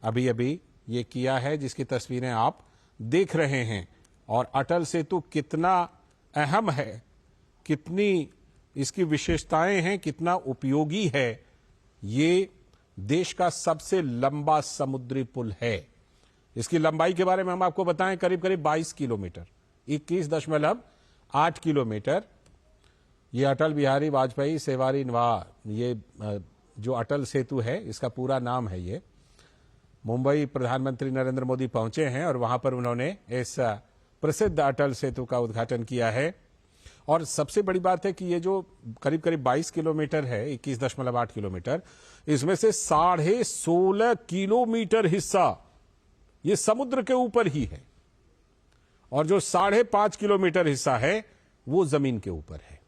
अभी अभी ये किया है, जिसकी तस्वीरें आप देख रहे हैं। और अटल सेतु कितना अहम है, कितनी इसकी विशेषताएं हैं, कितना उपयोगी है। ये देश का सबसे लंबा समुद्री पुल है। इसकी लंबाई के बारे में हम आपको बताएं, करीब करीब 22 किलोमीटर, 21.8 किलोमीटर। ये अटल बिहारी वाजपेयी सेवारी नवा, ये जो अटल सेतु है, इसका पूरा नाम है। ये मुंबई प्रधानमंत्री नरेंद्र मोदी पहुंचे हैं और वहां पर उन्होंने इस प्रसिद्ध अटल सेतु का उद्घाटन किया है। और सबसे बड़ी बात है कि ये जो करीब करीब 22 किलोमीटर है, 21.8 किलोमीटर, इसमें से 16.5 किलोमीटर हिस्सा ये समुद्र के ऊपर ही है और जो 5.5 किलोमीटर हिस्सा है वो जमीन के ऊपर है।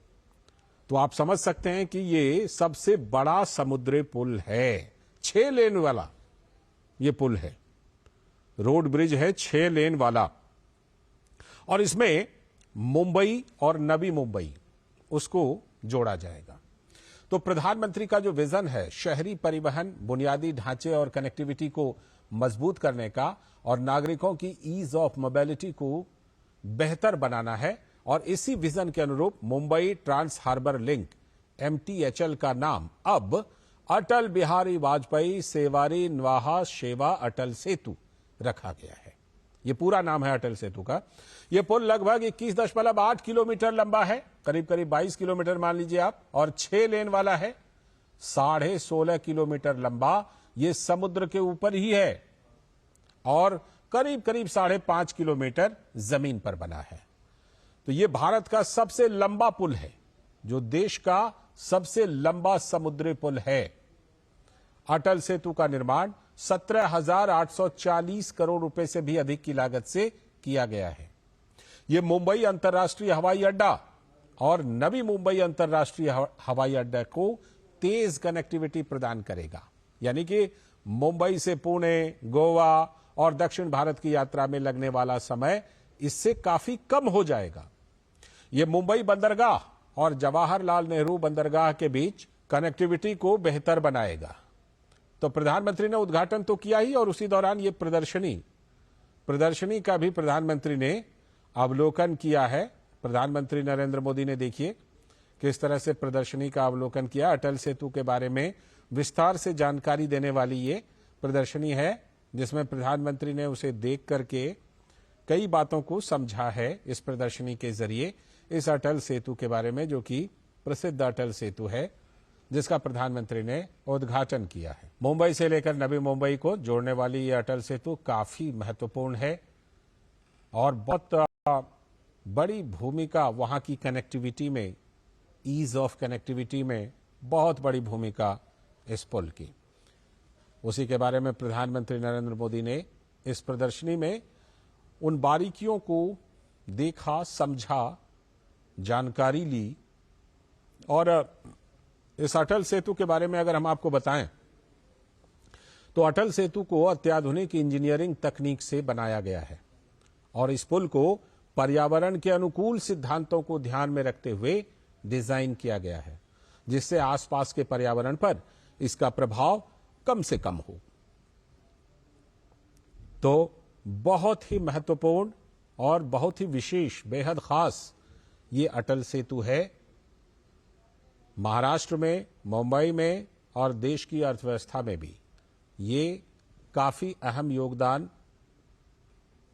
तो आप समझ सकते हैं कि ये सबसे बड़ा समुद्री पुल है। 6 लेन वाला ये पुल है, रोड ब्रिज है 6 लेन वाला। और इसमें मुंबई और नवी मुंबई उसको जोड़ा जाएगा। तो प्रधानमंत्री का जो विजन है शहरी परिवहन, बुनियादी ढांचे और कनेक्टिविटी को मजबूत करने का और नागरिकों की ईज ऑफ मोबिलिटी को बेहतर बनाना है। और इसी विजन के अनुरूप Mumbai trans harbour link MTHL का नाम अब अटल बिहारी वाजपेयी सेवारी नवाहा शेवा अटल सेतु रखा गया है। ये पूरा नाम है अटल सेतु का। ये पुल लगभग 21.8 किलोमीटर लंबा है, करीब करीब 22 किलोमीटर मान लीजिए आप, और 6 लेन वाला है। 16.5 किलोमीटर लंबा, ये समुद्र के ऊपर ही है और करीब करीब 5.5 किलोमीटर जमीन पर बना है। तो ये भारत का सबसे लंबा पुल है, जो देश का सबसे लंबा समुद्री पुल है। अटल सेतु का निर्माण 17,840 करोड़ रुपए से भी अधिक की लागत से किया गया है। यह मुंबई अंतर्राष्ट्रीय हवाई अड्डा और नवी मुंबई अंतर्राष्ट्रीय हवाई अड्डा को तेज कनेक्टिविटी प्रदान करेगा। यानी कि मुंबई से पुणे, गोवा और दक्षिण भारत की यात्रा में लगने वाला समय इससे काफी कम हो जाएगा। यह मुंबई बंदरगाह और जवाहरलाल नेहरू बंदरगाह के बीच कनेक्टिविटी को बेहतर बनाएगा। तो प्रधानमंत्री ने उद्घाटन तो किया ही, और उसी दौरान ये प्रदर्शनी का भी प्रधानमंत्री ने अवलोकन किया है। प्रधानमंत्री नरेंद्र मोदी ने देखिए किस तरह से प्रदर्शनी का अवलोकन किया। अटल सेतु के बारे में विस्तार से जानकारी देने वाली ये प्रदर्शनी है, जिसमें प्रधानमंत्री ने उसे देख करके कई बातों को समझा है इस प्रदर्शनी के जरिए, इस अटल सेतु के बारे में, जो कि प्रसिद्ध अटल सेतु है, जिसका प्रधानमंत्री ने उद्घाटन किया है। मुंबई से लेकर नवी मुंबई को जोड़ने वाली ये अटल सेतु काफी महत्वपूर्ण है और बहुत बड़ी भूमिका वहां की कनेक्टिविटी में, ईज ऑफ कनेक्टिविटी में बहुत बड़ी भूमिका इस पुल की। उसी के बारे में प्रधानमंत्री नरेंद्र मोदी ने इस प्रदर्शनी में उन बारीकियों को देखा, समझा, जानकारी ली। और इस अटल सेतु के बारे में अगर हम आपको बताएं तो अटल सेतु को अत्याधुनिक इंजीनियरिंग तकनीक से बनाया गया है और इस पुल को पर्यावरण के अनुकूल सिद्धांतों को ध्यान में रखते हुए डिजाइन किया गया है, जिससे आसपास के पर्यावरण पर इसका प्रभाव कम से कम हो। तो बहुत ही महत्वपूर्ण और बहुत ही विशेष, बेहद खास ये अटल सेतु है। महाराष्ट्र में, मुंबई में और देश की अर्थव्यवस्था में भी ये काफी अहम योगदान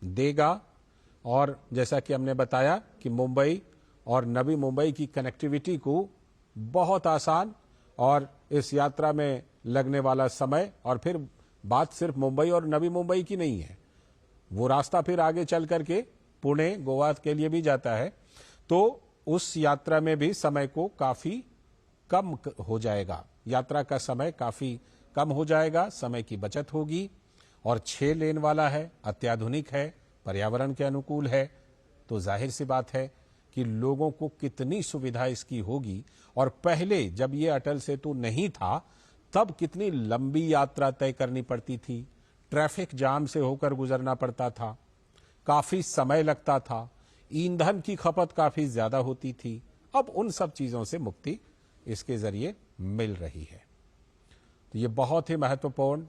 देगा। और जैसा कि हमने बताया कि मुंबई और नवी मुंबई की कनेक्टिविटी को बहुत आसान, और इस यात्रा में लगने वाला समय, और फिर बात सिर्फ मुंबई और नवी मुंबई की नहीं है, वो रास्ता फिर आगे चल करके पुणे, गोवा के लिए भी जाता है। तो उस यात्रा में भी समय को काफी कम हो जाएगा, यात्रा का समय काफी कम हो जाएगा, समय की बचत होगी। और 6 लेन वाला है, अत्याधुनिक है, पर्यावरण के अनुकूल है। तो जाहिर सी बात है कि लोगों को कितनी सुविधा इसकी होगी। और पहले जब ये अटल सेतु नहीं था तब कितनी लंबी यात्रा तय करनी पड़ती थी, ट्रैफिक जाम से होकर गुजरना पड़ता था, काफी समय लगता था, ईंधन की खपत काफी ज्यादा होती थी। अब उन सब चीजों से मुक्ति इसके जरिए मिल रही है। तो ये बहुत ही महत्वपूर्ण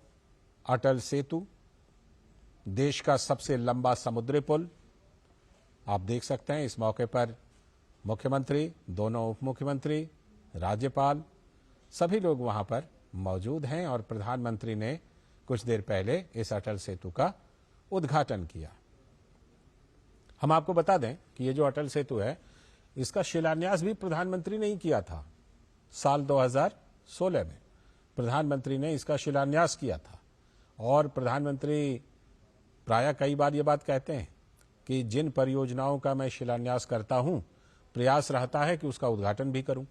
अटल सेतु, देश का सबसे लंबा समुद्री पुल। आप देख सकते हैं इस मौके पर मुख्यमंत्री, दोनों उप मुख्यमंत्री, राज्यपाल, सभी लोग वहां पर मौजूद हैं और प्रधानमंत्री ने कुछ देर पहले इस अटल सेतु का उद्घाटन किया। हम आपको बता दें कि ये जो अटल सेतु है, इसका शिलान्यास भी प्रधानमंत्री ने ही किया था। साल 2016 में प्रधानमंत्री ने इसका शिलान्यास किया था और प्रधानमंत्री प्रायः कई बार ये बात कहते हैं कि जिन परियोजनाओं का मैं शिलान्यास करता हूं, प्रयास रहता है कि उसका उद्घाटन भी करूं।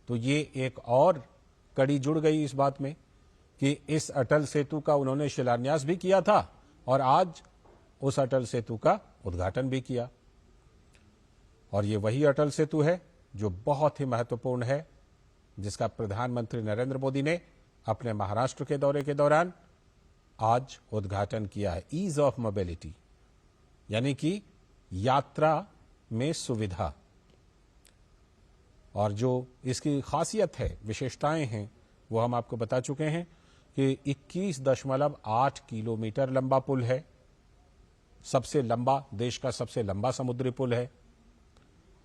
तो ये एक और कड़ी जुड़ गई इस बात में कि इस अटल सेतु का उन्होंने शिलान्यास भी किया था और आज उस अटल सेतु का उद्घाटन भी किया। और ये वही अटल सेतु है जो बहुत ही महत्वपूर्ण है, जिसका प्रधानमंत्री नरेंद्र मोदी ने अपने महाराष्ट्र के दौरे के दौरान आज उद्घाटन किया है। ईज ऑफ मोबिलिटी, यानी कि यात्रा में सुविधा। और जो इसकी खासियत है, विशेषताएं हैं, वो हम आपको बता चुके हैं कि 21.8 किलोमीटर लंबा पुल है, सबसे लंबा, देश का सबसे लंबा समुद्री पुल है,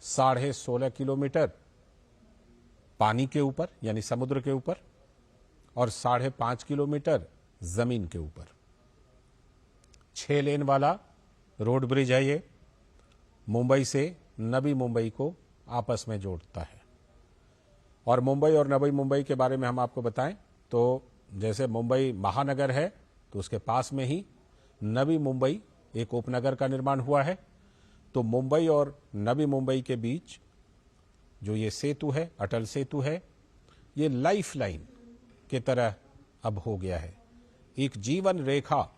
16.5 किलोमीटर पानी के ऊपर यानी समुद्र के ऊपर और 5.5 किलोमीटर जमीन के ऊपर। 6 लेन वाला रोड ब्रिज है ये, मुंबई से नवी मुंबई को आपस में जोड़ता है। और मुंबई और नवी मुंबई के बारे में हम आपको बताएं तो जैसे मुंबई महानगर है तो उसके पास में ही नवी मुंबई एक उपनगर का निर्माण हुआ है। तो मुंबई और नवी मुंबई के बीच जो ये सेतु है, अटल सेतु है, ये लाइफ लाइन की तरह अब हो गया है, एक जीवन रेखा।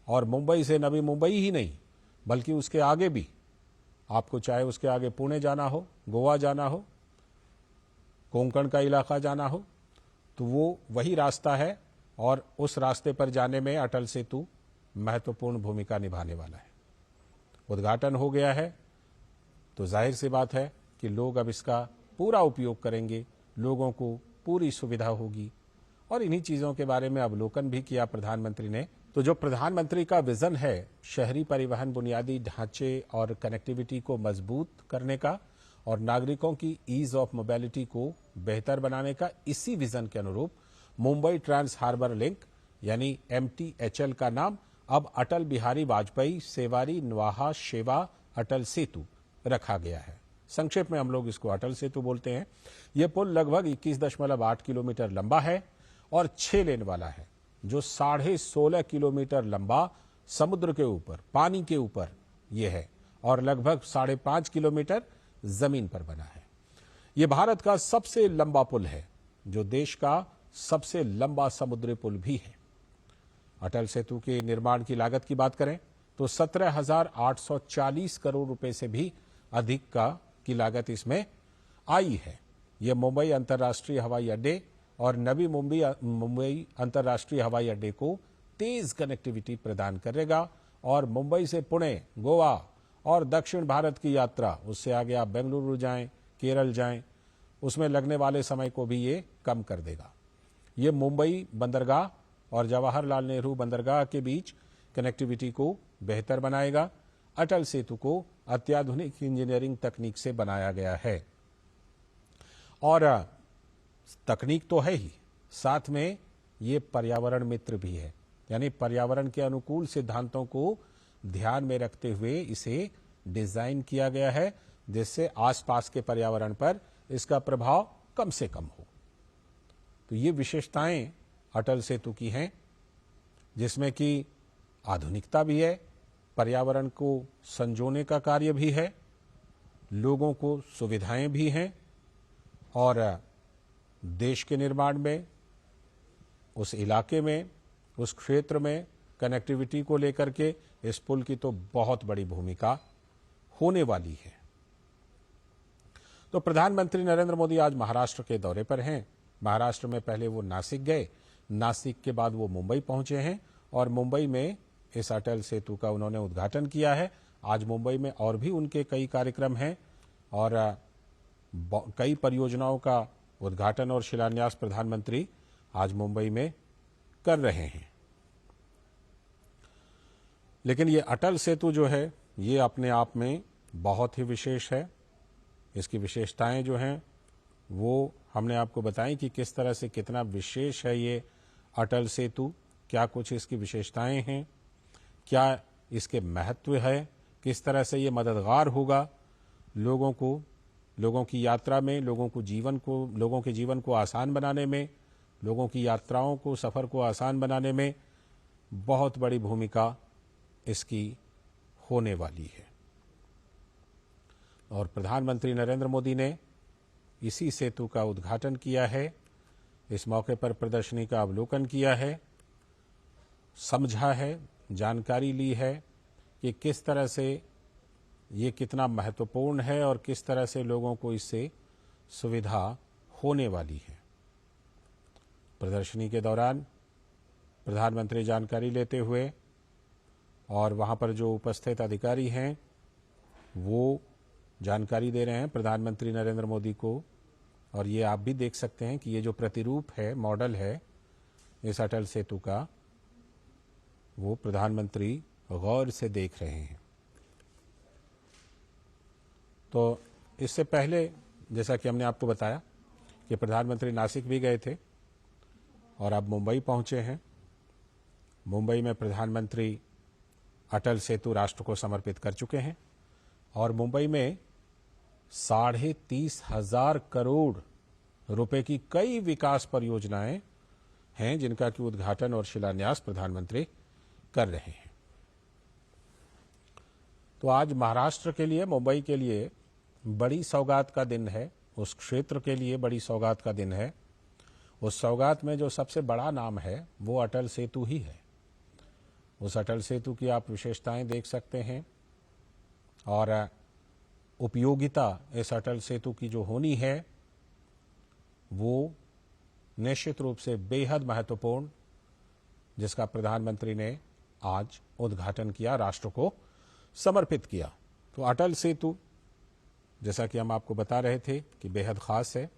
और मुंबई से नवी मुंबई ही नहीं बल्कि उसके आगे भी, आपको चाहे उसके आगे पुणे जाना हो, गोवा जाना हो, कोंकण का इलाका जाना हो, तो वो वही रास्ता है और उस रास्ते पर जाने में अटल सेतु महत्वपूर्ण भूमिका निभाने वाला है। उद्घाटन हो गया है तो जाहिर सी बात है कि लोग अब इसका पूरा उपयोग करेंगे, लोगों को पूरी सुविधा होगी। और इन्हीं चीज़ों के बारे में अवलोकन भी किया प्रधानमंत्री ने। तो जो प्रधानमंत्री का विजन है शहरी परिवहन बुनियादी ढांचे और कनेक्टिविटी को मजबूत करने का और नागरिकों की ईज ऑफ मोबिलिटी को बेहतर बनाने का, इसी विजन के अनुरूप मुंबई ट्रांस हार्बर लिंक यानी MTHL का नाम अब अटल बिहारी वाजपेयी सेवारी नवाहा शेवा अटल सेतु रखा गया है। संक्षेप में हम लोग इसको अटल सेतु बोलते हैं। यह पुल लगभग 21.8 किलोमीटर लंबा है और 6 लेन वाला है, जो 16.5 किलोमीटर लंबा समुद्र के ऊपर, पानी के ऊपर यह है और लगभग 5.5 किलोमीटर जमीन पर बना है। यह भारत का सबसे लंबा पुल है, जो देश का सबसे लंबा समुद्री पुल भी है। अटल सेतु के निर्माण की लागत की बात करें तो 17,840 करोड़ रुपए से भी अधिक की लागत इसमें आई है। यह मुंबई अंतर्राष्ट्रीय हवाई अड्डे और नवी मुंबई अंतर्राष्ट्रीय हवाई अड्डे को तेज कनेक्टिविटी प्रदान करेगा और मुंबई से पुणे, गोवा और दक्षिण भारत की यात्रा, उससे आगे आप बेंगलुरु जाएं, केरल जाएं, उसमें लगने वाले समय को भी ये कम कर देगा। ये मुंबई बंदरगाह और जवाहरलाल नेहरू बंदरगाह के बीच कनेक्टिविटी को बेहतर बनाएगा। अटल सेतु को अत्याधुनिक इंजीनियरिंग तकनीक से बनाया गया है और तकनीक तो है ही, साथ में ये पर्यावरण मित्र भी है, यानी पर्यावरण के अनुकूल सिद्धांतों को ध्यान में रखते हुए इसे डिजाइन किया गया है, जिससे आसपास के पर्यावरण पर इसका प्रभाव कम से कम हो। तो ये विशेषताएं अटल सेतु की हैं, जिसमें कि आधुनिकता भी है, पर्यावरण को संजोने का कार्य भी है, लोगों को सुविधाएं भी हैं और देश के निर्माण में, उस इलाके में, उस क्षेत्र में कनेक्टिविटी को लेकर के इस पुल की तो बहुत बड़ी भूमिका होने वाली है। तो प्रधानमंत्री नरेंद्र मोदी आज महाराष्ट्र के दौरे पर हैं। महाराष्ट्र में पहले वो नासिक गए, नासिक के बाद वो मुंबई पहुंचे हैं और मुंबई में इस अटल सेतु का उन्होंने उद्घाटन किया है। आज मुंबई में और भी उनके कई कार्यक्रम हैं और कई परियोजनाओं का उद्घाटन और शिलान्यास प्रधानमंत्री आज मुंबई में कर रहे हैं। लेकिन ये अटल सेतु जो है ये अपने आप में बहुत ही विशेष है। इसकी विशेषताएं जो हैं वो हमने आपको बताई कि किस तरह से कितना विशेष है ये अटल सेतु, क्या कुछ इसकी विशेषताएं हैं, क्या इसके महत्व है, किस तरह से ये मददगार होगा लोगों को, लोगों की यात्रा में, लोगों के जीवन को आसान बनाने में, लोगों की यात्राओं को, सफ़र को आसान बनाने में बहुत बड़ी भूमिका इसकी होने वाली है। और प्रधानमंत्री नरेंद्र मोदी ने इसी सेतु का उद्घाटन किया है। इस मौके पर प्रदर्शनी का अवलोकन किया है, समझा है, जानकारी ली है कि किस तरह से ये कितना महत्वपूर्ण है और किस तरह से लोगों को इससे सुविधा होने वाली है। प्रदर्शनी के दौरान प्रधानमंत्री जानकारी लेते हुए और वहाँ पर जो उपस्थित अधिकारी हैं वो जानकारी दे रहे हैं प्रधानमंत्री नरेंद्र मोदी को। और ये आप भी देख सकते हैं कि ये जो प्रतिरूप है, मॉडल है इस अटल सेतु का, वो प्रधानमंत्री गौर से देख रहे हैं। तो इससे पहले जैसा कि हमने आपको बताया कि प्रधानमंत्री नासिक भी गए थे और अब मुंबई पहुंचे हैं। मुंबई में प्रधानमंत्री अटल सेतु राष्ट्र को समर्पित कर चुके हैं और मुंबई में 30,500 करोड़ रुपए की कई विकास परियोजनाएं हैं जिनका कि उद्घाटन और शिलान्यास प्रधानमंत्री कर रहे हैं। तो आज महाराष्ट्र के लिए, मुंबई के लिए बड़ी सौगात का दिन है, उस क्षेत्र के लिए बड़ी सौगात का दिन है। उस सौगात में जो सबसे बड़ा नाम है वो अटल सेतु ही है। उस अटल सेतु की आप विशेषताएं देख सकते हैं और उपयोगिता इस अटल सेतु की जो होनी है वो निश्चित रूप से बेहद महत्वपूर्ण, जिसका प्रधानमंत्री ने आज उद्घाटन किया, राष्ट्र को समर्पित किया। तो अटल सेतु जैसा कि हम आपको बता रहे थे कि बेहद खास है।